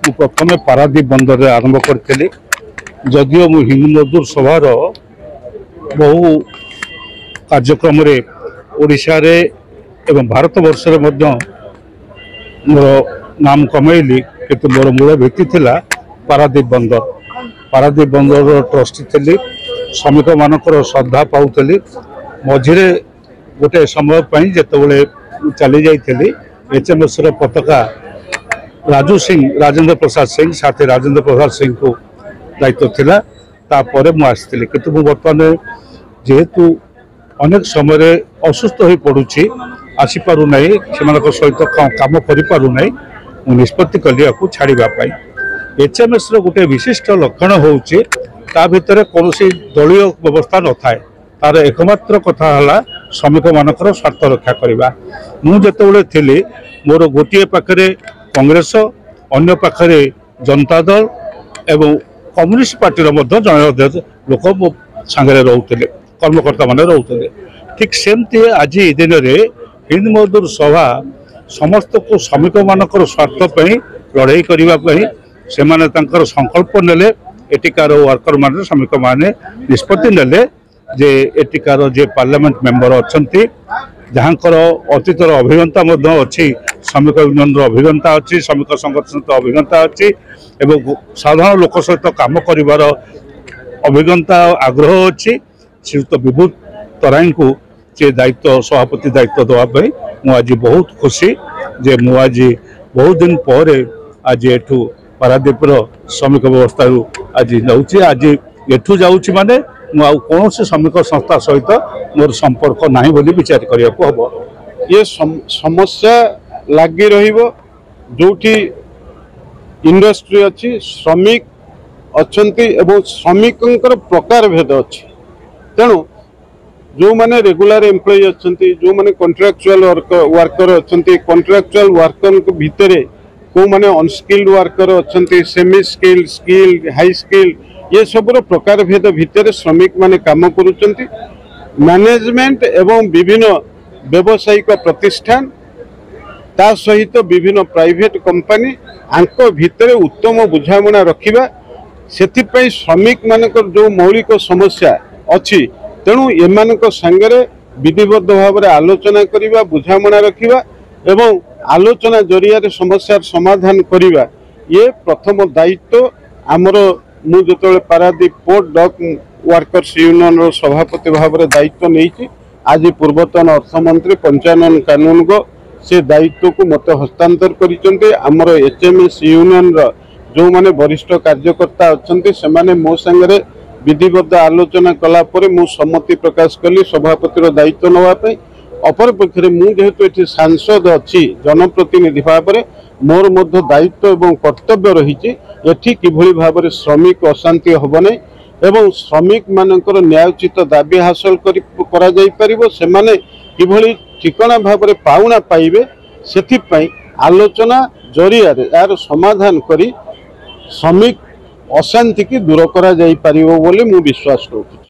प्रथम पारादीप बंदर आरंभ करी जदियो मु हिंदू मजदूर सभार बहु कार्यक्रम ओडिशा रे एवं भारत वर्ष मोर नाम कमैली किंतु मोर मूल भित्ति थिला पारादीप बंदर ट्रस्टी थी श्रमिक मानकर श्रद्धा पाऊली मझिरे गोटे समय जिते चली जाइली एचएमएस पताका राजेंद्र प्रसाद सिंह साथी राजेंद्र प्रसाद सिंह को दायित्व थिला तापर मुझे कि बर्तमान जेहेतु अनेक समय असुस्थ हो पड़ुछि आसीपारूना से सहित कम करूना निष्पत्ति कली छाड़ापी एचएमएस गोटे विशिष्ट लक्षण होउछि ता भितर कौन दलीय व्यवस्था न थाए तार एकमात्र कथा है श्रमिक मानकर स्वार्थ रक्षा करवा मुझे थी मोर गोटे पाखे कांग्रेस अन्य पाखे जनता दल एवं कम्युनिस्ट पार्टी जन लोक मो सांगे रोते कर्मकर्ता मान रोते ठीक सेमती आज दिन में हिंद मजदूर सभा समस्त को श्रमिक मानकर स्वार्थ लड़ाई करने से संकल्प नेले एटिकार वर्कर मान श्रमिक माने निष्पत्ति नेले जे एटिकार जे पार्लियामेंट मेंबर अच्छी जहाँकर अतीतर अभिज्ञता अच्छी श्रमिक यूनियन अभिज्ञता अच्छी श्रमिक संगठन अभिज्ञता अच्छी एवं साधारण लोक सहित काम कर अभिज्ञता आग्रह अच्छी श्रीयुक्त विभूत तराई को से दायित्व सभापति दायित्व देवाई मुझे बहुत खुशी जे मुझे बहुत दिन पर आज एठू पारादीप श्रमिक व्यवस्था आज जाऊँगी आज एठू जाऊँगी माने कौन श्रमिक संस्था सहित मोर संपर्क नहीं बोली विचार करने को हम ये समस्या लगी रोटी इंडस्ट्री अच्छी श्रमिक अच्छी एवं श्रमिकों प्रकार भेद अच्छी तेणु जो माने रेगुलर एम्प्लॉय अच्छा जो माने कॉन्ट्रैक्चुअल वर्कर अच्छा कॉन्ट्रैक्चुअल वर्कर भितर को माने अनस्किल्ड वर्कर अच्छा semi skilled skilled high skilled ये सब प्रकार भेद भितर श्रमिक माने काम करुचंती मैनेजमेंट एवं विभिन्न व्यावसायिक प्रतिष्ठान ता सहित विभिन्न प्राइवेट कंपनी आंक भितर उत्तम बुझामणा रखिबा सेथिपई श्रमिक मानकर जो मौलिक समस्या अच्छी तेणु एमानक संगरे विधिबद्ध भाव में आलोचना करिबा बुझामणा रखिबा एवं आलोचना जरिया समस्या समाधान करिबा ये प्रथम दायित्व आमर मु जो Paradip port duck workers union सभापति भाव में दायित्व नहीं आज पूर्वतन अर्थमंत्री पंचायन कानून को से दायित्व को मत हस्तांतर कर एचएमएस यूनियन जो माने वरिष्ठ कार्यकर्ता अच्छा से मो सांगे विधिबद्ध आलोचना कलापर मु सम्मति प्रकाश कली सभापतिर दायित्व नापी अपर पक्षे मुझे ये सांसद अच्छी जनप्रतिनिधि भाव में मोर मध्य दायित्व एवं कर्तव्य रही एठी किभली भाव में श्रमिक अशांति हेबना एवं श्रमिक मानकर न्यायोचित दाबी हासिल करा जाई परिबो सेमाने किभली ठिकाना भाव में पाउना पाइबे सेथिपई आलोचना जरिया यार समाधान करी श्रमिक अशांति की दूर करा जाई परिबो बोली मु विश्वास करूँ।